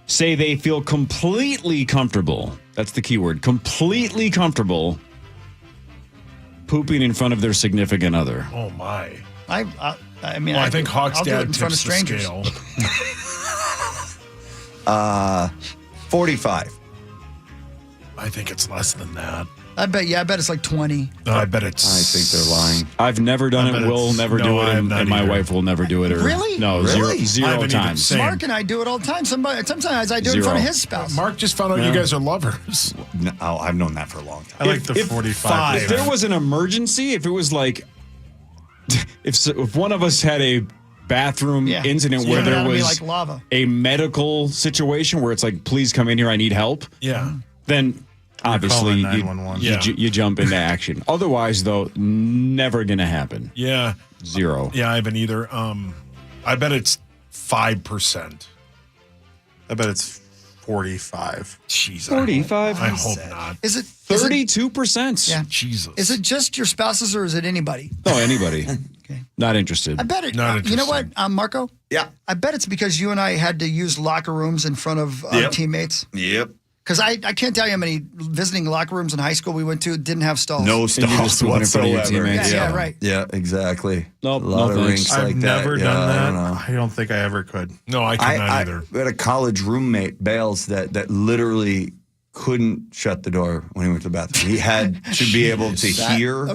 B: say they feel completely comfortable? That's the key word. Completely comfortable pooping in front of their significant other.
C: Oh, my.
D: I mean,
C: Well, I think Hawk's
D: I'll do it
C: dad
D: in front of
C: tips the
D: strangers.
C: scale.
G: 45.
C: I think it's less than that.
D: I bet it's like 20.
C: No, I bet it's.
G: I think they're lying.
B: I've never done
C: I bet
B: it, will
C: it's-
B: never
C: no,
B: do it,
C: I have
B: and
C: not
B: my
C: either.
B: wife will never do it. Or,
D: Really?
B: No,
G: Really?
B: zero
C: I haven't even
B: times.
C: seen- Same.
D: Mark and I do it all the time. Sometimes I do it in front of his spouse.
C: Mark just found out you guys are lovers.
G: No, I've known that for a long time.
E: I like the 45.
B: If there was an emergency, if it was like, if one of us had a bathroom
D: Yeah.
B: incident
D: So
B: where
D: you
B: there
D: have to be
B: was
D: like lava.
B: a medical situation where it's like, please come in here, I need help,
C: Yeah.
B: then obviously
E: calling
B: you,
E: 911.
B: you jump into action. Otherwise, though, never going to happen.
C: Yeah.
B: Zero.
C: Yeah, I haven't either. I bet it's 5%.
E: I bet it's 45.
C: Jeez,
B: 45?
C: I hope not.
D: Is it
B: 32%.
D: Yeah.
C: Jesus.
D: Is it just your spouses or is it anybody?
B: No, anybody. Not interested.
D: I bet it.
C: Not
D: You know
C: interested.
D: what, Marco?
G: Yeah.
D: I bet it's because you and I had to use locker rooms in front of our teammates.
G: Yep.
D: Because I can't tell you how many visiting locker rooms in high school we went to didn't have stalls.
G: No
B: And you just
G: stalls
B: poop in front of your
G: whatsoever.
B: teammates.
D: Yeah, right.
G: Yeah, exactly.
B: Nope,
G: A lot
B: no
G: of
B: thanks.
G: rinks
E: I've
G: like that.
E: never
G: Yeah,
E: done
G: I
E: that.
G: don't know.
E: I don't think I ever could.
C: No, I could not either.
G: We had a college roommate, Bales, that literally couldn't shut the door when he went to the bathroom. He had to be able to hear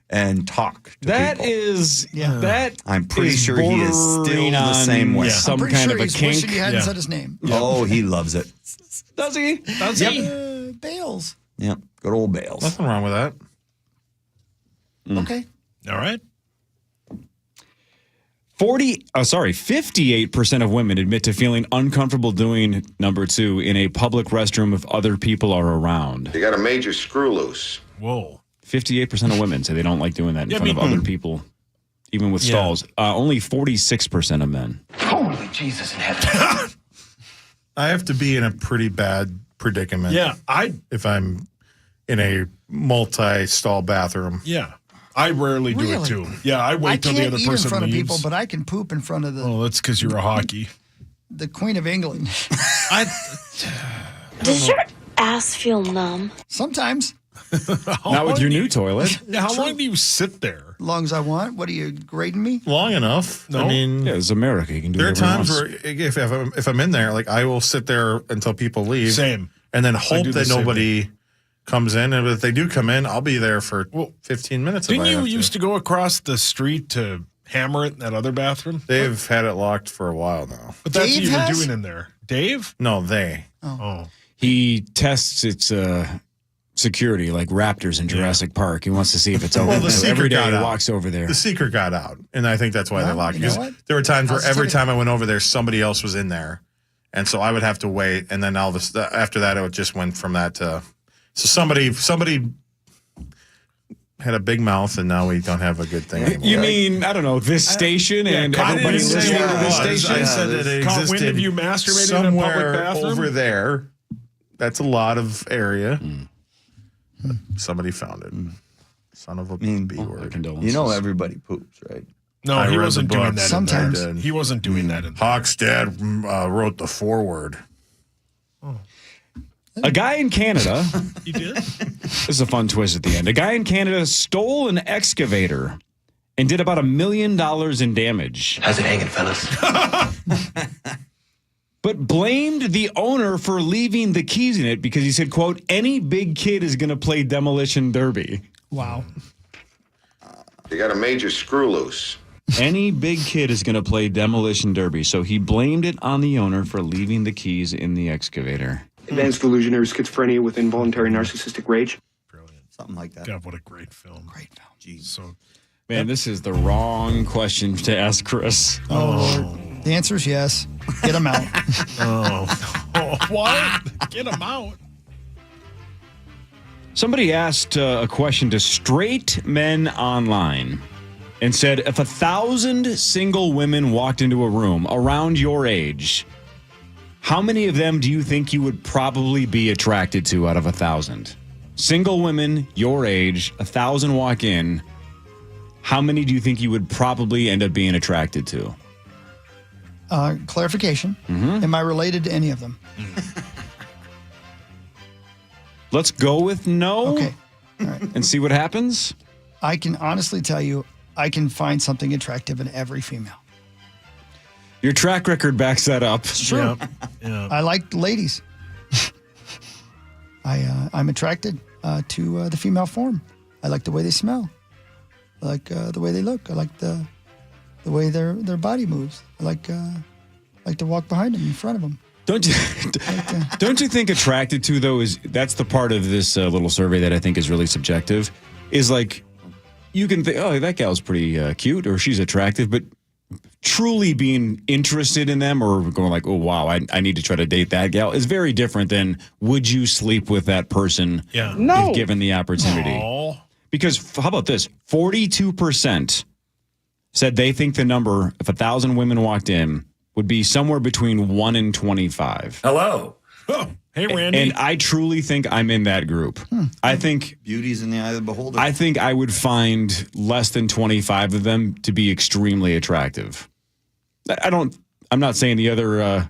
G: and talk to
B: That
G: people.
B: is, that
G: I'm pretty
B: is
G: sure he is still
B: bordering
G: the same way.
B: on Some
D: I'm pretty
B: kind
D: sure
B: of a
D: he's
B: kink.
D: wishing he hadn't said his name.
G: Oh, he loves it.
B: Does he?
C: Does he?
D: Bales.
G: Yep, good old Bales.
E: Nothing wrong with that.
D: Okay.
C: All right.
B: 58% of women admit to feeling uncomfortable doing number 2 in a public restroom if other people are around.
R: You got a major screw loose.
C: Whoa.
B: 58% of women say they don't like doing that in front of other people, even with stalls. Only 46% of men.
I: Holy Jesus in heaven.
E: I have to be in a pretty bad predicament.
C: Yeah,
E: if I'm in a multi-stall bathroom.
C: Yeah. I rarely do it too. Yeah, I wait till the other
D: can't eat
C: person
D: in front
C: leaves.
D: of people, but I can poop in front of
C: Oh, that's because you're a hockey.
D: the Queen of England.
H: Does your ass feel numb?
D: Sometimes.
B: Not with your new toilet.
C: How long do you sit there?
D: Long as I want. What are you grading me?
E: Long enough.
C: No.
E: I mean,
B: Yeah, it's America. You can do
E: there are
B: whatever you
E: times
B: want.
E: where if I'm in there, like I will sit there until people leave.
C: Same.
E: And then
C: I
E: hope
C: do the
E: that
C: same
E: nobody comes in. And if they do come in, I'll be there for 15 minutes.
C: Didn't you used to go across the street to hammer it in that other bathroom?
E: They've had it locked for a while now.
C: But that's
D: Dave
C: what you
D: has?
C: were doing in there. Dave?
E: No, they.
C: Oh.
B: He tests its security like raptors in Jurassic Park. He wants to see if it's open.
E: Well, the
B: So
E: secret
B: every day
E: got
B: he
E: out.
B: walks over there.
E: The secret got out, and I think that's why they
D: Well,
E: locked it.
D: you know
E: 'Cause
D: what?
E: there were times where every
D: Positivity.
E: time I went over there, somebody else was in there, and so I would have to wait. And then all this after that, it just went from that to so somebody had a big mouth, and now we don't have a good thing anymore.
B: You mean, I don't know, this station and
C: I
B: everybody
C: didn't say
B: listening to
C: it
B: this
C: was.
B: station?
E: I said that it
C: When
E: existed
C: have you masturbated in a public
E: somewhere
C: bathroom?
E: over there. That's a lot of area. Somebody found it. Son of a B word.
G: You know everybody poops, right?
C: No,
E: I
C: he
E: read
C: wasn't
E: the
C: doing
E: book.
C: that.
D: Sometimes.
C: In there. He wasn't doing that. In there.
E: Hawk's dad wrote the foreword.
B: A guy in Canada,
C: He did?
B: this is a fun twist at the end. A guy in Canada stole an excavator and did about $1 million in damage.
I: How's it hanging, fellas?
B: But blamed the owner for leaving the keys in it because he said, quote, any big kid is going to play demolition derby.
D: Wow.
R: You got a major screw loose.
B: Any big kid is going to play demolition derby. So he blamed it on the owner for leaving the keys in the excavator.
S: Advanced illusionary schizophrenia with involuntary narcissistic rage.
G: Something like that.
C: God, what a great film.
D: Great film.
C: Jeez. So,
B: Man, this is the wrong question to ask Chris.
D: Oh, Lord. The answer is yes. Get him out.
C: What? Get him out.
B: Somebody asked a question to straight men online and said, if 1,000 single women walked into a room around your age, how many of them do you think you would probably be attracted to out of 1,000? Single women, your age, 1,000 walk in. How many do you think you would probably end up being attracted to?
D: Clarification. Am I related to any of them?
B: Let's go with no.
D: Okay. All right.
B: And see what happens.
D: I can honestly tell you, I can find something attractive in every female.
B: Your track record backs that up.
D: It's true.
C: Yeah.
D: I like ladies. I'm attracted to the female form. I like the way they smell. I like the way they look. I like the way their body moves. I like to walk behind them, in front of them.
B: Don't you think attracted to, though, that's the part of this little survey that I think is really subjective, is like you can think, oh, that gal's pretty cute or she's attractive, but truly being interested in them or going like, oh, wow, I need to try to date that gal is very different than would you sleep with that person if given the opportunity?
C: No.
B: Because how about this? 42% said they think the number, if 1,000 women walked in, would be somewhere between 1 and 25.
I: Hello.
C: Oh, hey, Randy.
B: And I truly think I'm in that group. I think
G: beauty's in the eye of the beholder.
B: I think I would find less than 25 of them to be extremely attractive. I'm not saying the other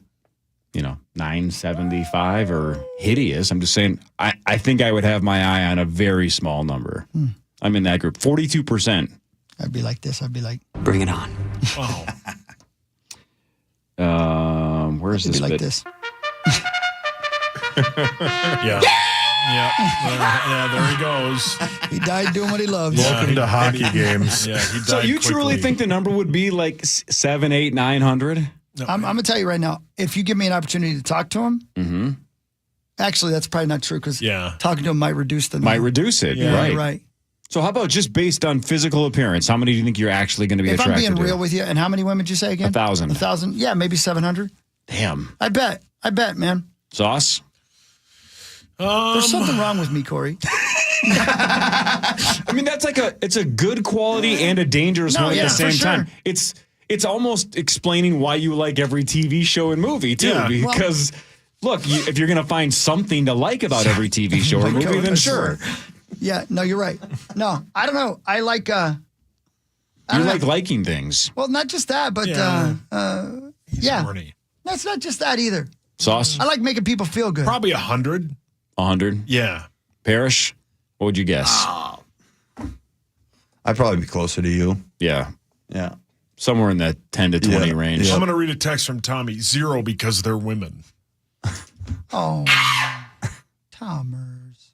B: 975 are hideous. I'm just saying I think I would have my eye on a very small number. I'm in that group. 42%.
D: I'd be like this. I'd be like,
M: bring it on.
B: Oh. Where's this
D: like
B: bit?
D: this.
C: Yeah. Yeah, there he goes.
D: He died doing what he loves.
E: Welcome to hockey games.
C: Yeah, he died
B: So you
C: quickly.
B: truly think the number would be like 7, 8, 900?
C: No,
D: I'm going to tell you right now, if you give me an opportunity to talk to him, actually, that's probably not true because talking to him might reduce the number.
B: Might reduce it, right. So how about just based on physical appearance? How many do you think you're actually going to be
D: If I'm
B: attracted
D: being
B: to?
D: real with you, and how many women did you say again?
B: 1,000.
D: 1,000? Yeah, maybe 700.
B: Damn.
D: I bet, man.
B: Sauce?
D: There's something wrong with me, Corey.
B: I mean, it's a good quality and a dangerous one at the same time. It's almost explaining why you like every TV show and movie, too.
C: Yeah.
B: Because, look, if you're going to find something to like about every TV show or movie, then sure.
D: Yeah, no, you're right. No, I don't know. I like...
B: You like liking things.
D: Well, not just that, but
C: He's horny.
D: That's not just that either.
B: Sauce?
D: I like making people feel good.
C: Probably 100.
B: 100?
C: Yeah.
B: Parrish? What would you guess?
G: I'd probably be closer to you.
B: Yeah.
G: Yeah.
B: Somewhere in that 10 to 20 range.
C: I'm going to read a text from Tommy. 0 because they're women.
D: Oh, Tomers.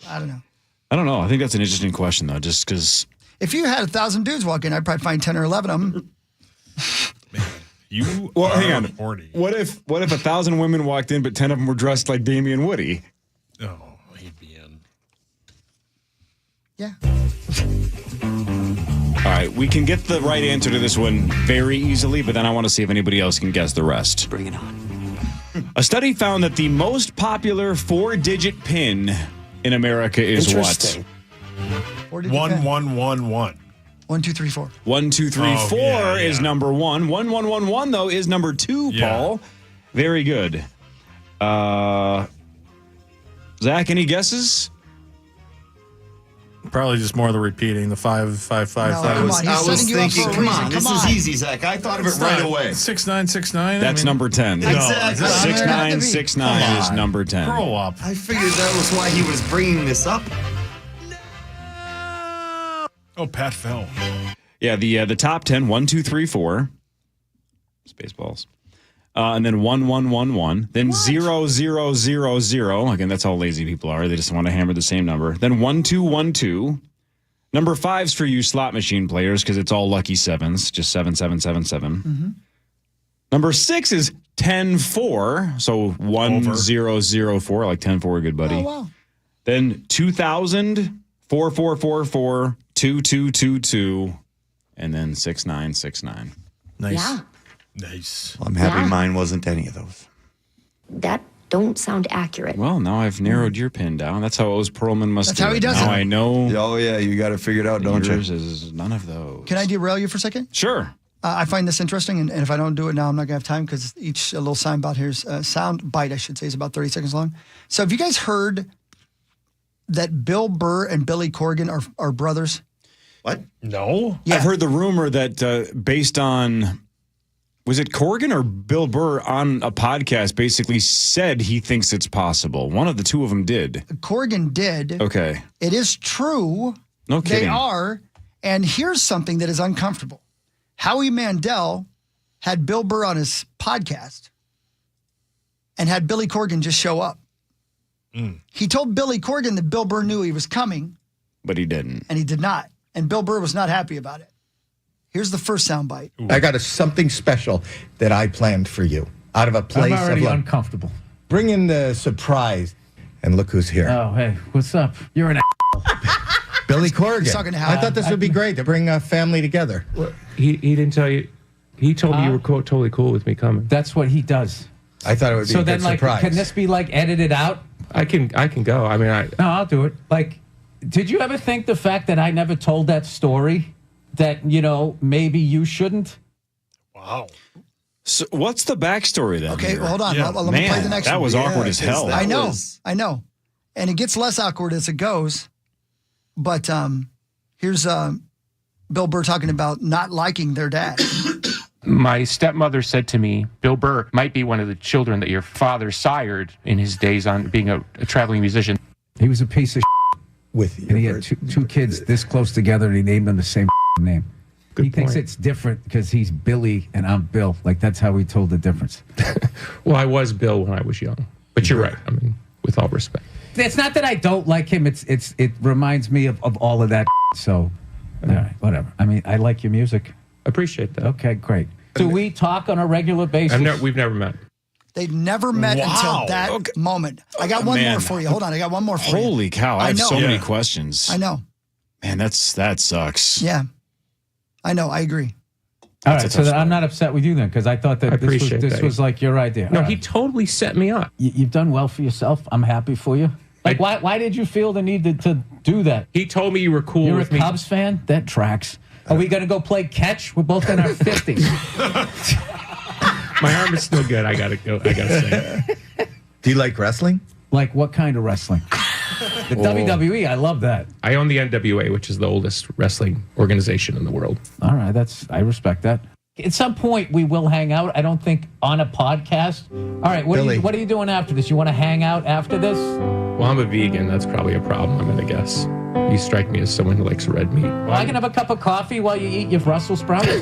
D: I don't know.
B: I think that's an interesting question, though, just because...
D: If you had 1,000 dudes walk in, I'd probably find 10 or 11 of them.
C: You
B: hang on.
C: horny.
B: What if 1,000 women walked in, but 10 of them were dressed like Damian Woody?
C: Oh, he'd be in.
D: Yeah.
B: All right, we can get the right answer to this one very easily, but then I want to see if anybody else can guess the rest.
M: Bring it on.
B: A study found that the most popular 4-digit PIN in America is what?
C: 1111.
D: 1, 2, 3, 4.
B: 1, 2, 3, 4 is number 1. 1111 though is number 2. Paul, very good. Zach, any guesses?
E: Probably just more of the repeating, the 5, 5, 5,
D: No,
E: 5.
D: come on, he's setting you up for a reason.
G: Come on, this is easy, Zach. I thought of it right away.
E: 6969.
B: That's number 10.
G: Exactly.
B: 6969 is number 10.
E: Grow up.
G: I figured that was why he was bringing this up.
C: Oh, Pat fell.
B: Yeah, the top 10, 1, 2, 3, 4. Spaceballs. And then 1, 1, 1, 1. Then 0, 0, 0, 0. Again, that's how lazy people are. They just want to hammer the same number. Then 1, 2, 1, 2. Number 5's for you slot machine players because it's all lucky sevens. Just 7, 7, 7, 7.
D: Mm-hmm.
B: Number 6 is 10, 4. So 1, 0, 0, 4. Like 10, 4, good buddy.
D: Oh, wow.
B: Then 2000, 4, 4, 4, 4, 2, 2, 2, 2. And then 6, 9, 6, 9.
E: Nice.
H: Yeah.
C: Nice.
G: Well, I'm happy mine wasn't any of those.
H: That don't sound accurate.
B: Well, now I've narrowed your pin down. That's how Oz Perlman must
D: That's
B: do
D: how he
B: it.
D: does
B: now
D: it.
B: I know.
G: Oh, yeah, you got to figure it out, don't you?
B: Yours is none of those.
D: Can I derail you for a second?
B: Sure.
D: I find this interesting, and if I don't do it now, I'm not going to have time because each little sound bite here is is about 30 seconds long. So have you guys heard that Bill Burr and Billy Corgan are brothers?
G: What?
C: No.
B: I've heard the rumor that based on, was it Corgan or Bill Burr on a podcast basically said he thinks it's possible. One of the two of them did.
D: Corgan did.
B: Okay.
D: It is true.
B: No kidding.
D: They are. And here's something that is uncomfortable. Howie Mandel had Bill Burr on his podcast and had Billy Corgan just show up. He told Billy Corgan that Bill Burr knew he was coming.
B: But he didn't.
D: And he did not. And Bill Burr was not happy about it. Here's the first soundbite.
T: I got something special that I planned for you. Out of a place
U: I'm already
T: of love.
U: uncomfortable.
T: Bring in the surprise. And look who's here.
U: Oh, hey, what's up? You're an
T: Billy Corgan.
D: He's talking to Howie.
T: I thought this would be great to bring a family together.
U: He didn't tell you. He told me you were totally cool with me coming. That's what he does.
T: I thought it would be
U: so
T: a
U: then,
T: good
U: like,
T: surprise.
U: can this be like edited out? I can go. I mean, no, I'll do it. Like, did you ever think the fact that I never told that story, that maybe you shouldn't?
C: Wow.
B: So what's the backstory then?
D: Okay,
B: here?
D: well, hold on. Let me play the next
B: that
D: one.
B: was awkward as hell.
D: I know. And it gets less awkward as it goes. But here's Bill Burr talking about not liking their dad.
U: My stepmother said to me, Bill Burr might be one of the children that your father sired in his days on being a traveling musician.
A: He was a piece of
T: with you.
A: And he had two kids this close together, and he named them the same name. He thinks it's different because he's Billy and I'm Bill. Like, that's how he told the difference.
U: Well, I was Bill when I was young. But you're right. I mean, with all respect.
A: It's not that I don't like him. It reminds me of all of that. So, all right, whatever. I mean, I like your music.
U: Appreciate that.
A: Okay, great. Do we talk on a regular basis?
U: We've never met.
D: They'd never met until that moment. I got one more for you. Hold on. I got one more for you.
B: Holy cow. I have so many questions.
D: I know.
B: Man, that sucks.
D: Yeah. I know. I agree.
A: All right, so I'm not upset with you then, because I thought that this was like your idea.
U: No, he totally set me up.
A: You've done well for yourself. I'm happy for you. Like, why did you feel the need to do that?
U: He told me you were cool
A: You're
U: with
A: a
U: me.
A: Cubs fan? That tracks. Are we going to go play catch? We're both in our 50s.
U: My arm is still good. I gotta say.
T: Do you like wrestling?
A: Like what kind of wrestling? The WWE. I love that.
U: I own the NWA, which is the oldest wrestling organization in the world.
A: All right, I respect that. At some point, we will hang out. I don't think on a podcast. All right, what are you doing after this? You want to hang out after this?
U: Well, I'm a vegan. That's probably a problem, I'm going to guess. You strike me as someone who likes red meat.
A: Well, I can have a cup of coffee while you eat your Brussels sprouts.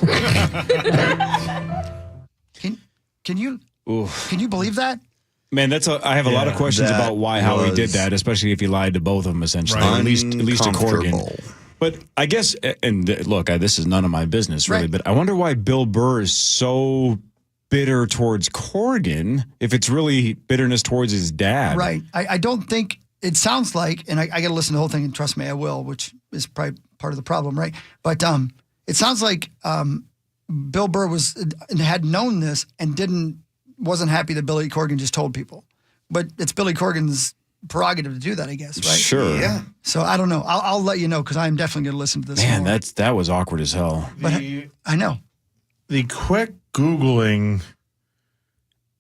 D: Can you believe that?
B: Man, I have a lot of questions about how he did that, especially if he lied to both of them, essentially.
G: Right.
B: At least to Corgan. But I guess, and look, this is none of my business, really, but I wonder why Bill Burr is so bitter towards Corgan if it's really bitterness towards his dad.
D: Right. I don't think, it sounds like, and I got to listen to the whole thing, and trust me, I will, which is probably part of the problem, right? But it sounds like Bill Burr had known this and wasn't happy that Billy Corgan just told people. But it's Billy Corgan's prerogative to do that, I guess, right?
B: Sure.
D: Yeah. So I don't know. I'll let you know because I'm definitely going to listen to this.
B: Man,
D: more.
B: that was awkward as hell.
D: But I know.
E: The quick Googling,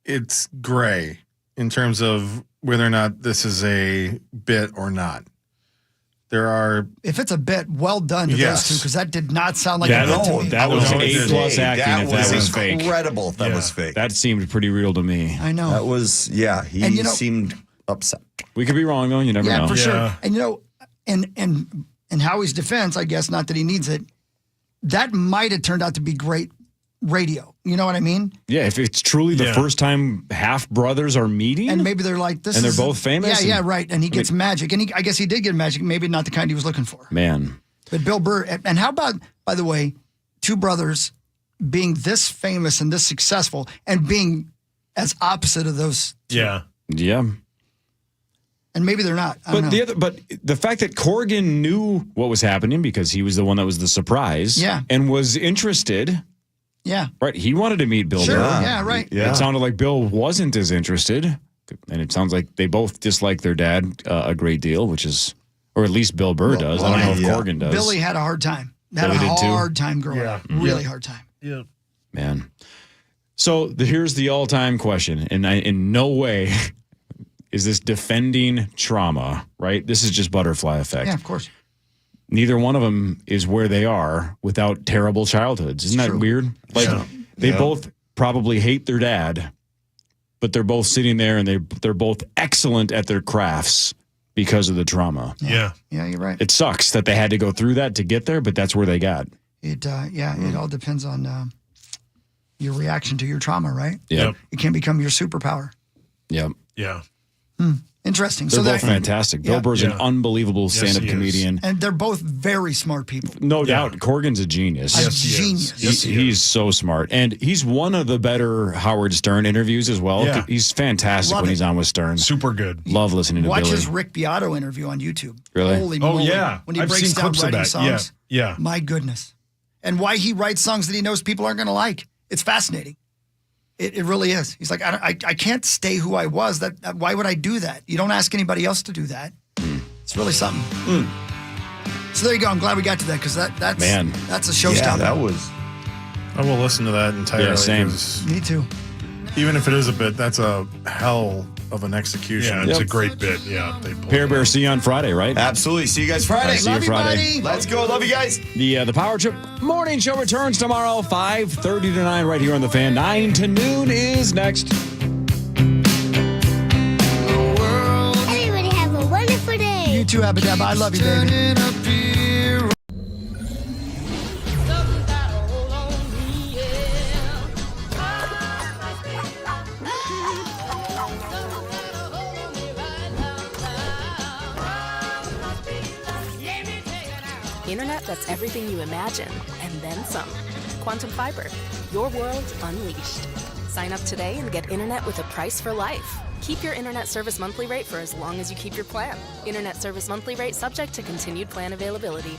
E: it's gray in terms of whether or not this is a bit or not. There are...
D: If it's a bit, well done to those two, because that did not sound like a bit to me.
B: That was A+ acting if that was fake.
G: Incredible if that was fake.
B: That seemed pretty real to me.
D: I know.
G: That was, he seemed upset.
B: We could be wrong, though. You never know.
D: Yeah, for sure. And, in Howie's defense, I guess, not that he needs it, that might have turned out to be great radio. You know what I mean?
B: Yeah, if it's truly the first time half brothers are meeting.
D: And maybe they're like, this
B: and
D: is...
B: they're both famous.
D: Yeah, right. And he gets magic. And I guess he did get magic. Maybe not the kind he was looking for.
B: Man.
D: But Bill Burr... And how about, by the way, two brothers being this famous and this successful and being as opposite of those two?
B: Yeah.
D: And maybe they're not. I don't know.
B: But the fact that Corgan knew what was happening because he was the one that was the surprise.
D: Yeah.
B: And was interested...
D: Yeah.
B: Right. He wanted to meet Bill.
D: Sure.
B: Burr.
D: Yeah, right.
B: Yeah. It sounded like Bill wasn't as interested. And it sounds like they both dislike their dad a great deal, which is, or at least Bill Burr does. I don't know if Corgan does.
D: Billy had a hard time.
B: Billy did too?
D: Hard time growing up. Really hard time.
C: Yeah.
B: Man. So here's the all-time question. And in no way is this defending trauma, right? This is just butterfly effect.
D: Yeah, of course.
B: Neither one of them is where they are without terrible childhoods. Isn't that weird? Like they both probably hate their dad, but they're both sitting there and they're both excellent at their crafts because of the trauma.
C: Yeah.
D: Yeah, you're right.
B: It sucks that they had to go through that to get there, but that's where they got.
D: It all depends on your reaction to your trauma, right?
B: Yep.
D: It can become your superpower.
B: Yep.
C: Yeah.
D: Interesting.
B: They're both fantastic. Bill Burr's an unbelievable stand-up comedian.
D: And they're both very smart people.
B: No doubt. Corgan's a genius. He's so smart. And he's one of the better Howard Stern interviews as well.
C: Yeah.
B: He's fantastic when he's on with Stern.
C: Super good.
B: Love listening to
D: Watch
B: Billy.
D: his Rick Beato interview on YouTube.
B: Really?
D: Holy moly.
C: yeah.
D: When he
C: I've
D: breaks
C: seen
D: down
C: clips of
D: writing
C: that.
D: songs.
C: Yeah.
D: My goodness. And why he writes songs that he knows people aren't going to like. It's fascinating. It really is. He's like, I can't stay who I was. Why would I do that? You don't ask anybody else to do that. It's really something. So there you go. I'm glad we got to that because that's a showstopper.
G: Yeah, that was
E: I will listen to that entirely.
B: Yeah, same.
D: Me too.
E: Even if it is a bit, that's a hell of an execution.
C: Yeah, it's a great bit. Yeah.
B: Pear Bear, see you on Friday, right?
G: Absolutely. See you guys Friday.
B: See you Friday.
D: buddy.
G: Let's go. Love you guys.
B: The Power Trip Morning Show returns tomorrow, 5:30 to 9, right here on The Fan. 9 to noon is next.
H: Everybody have a wonderful day.
D: You too, Abba Dabba. I love you, baby.
F: Internet that's everything you imagine, and then some. Quantum Fiber, your world unleashed. Sign up today and get internet with a price for life. Keep your internet service monthly rate for as long as you keep your plan. Internet service monthly rate subject to continued plan availability.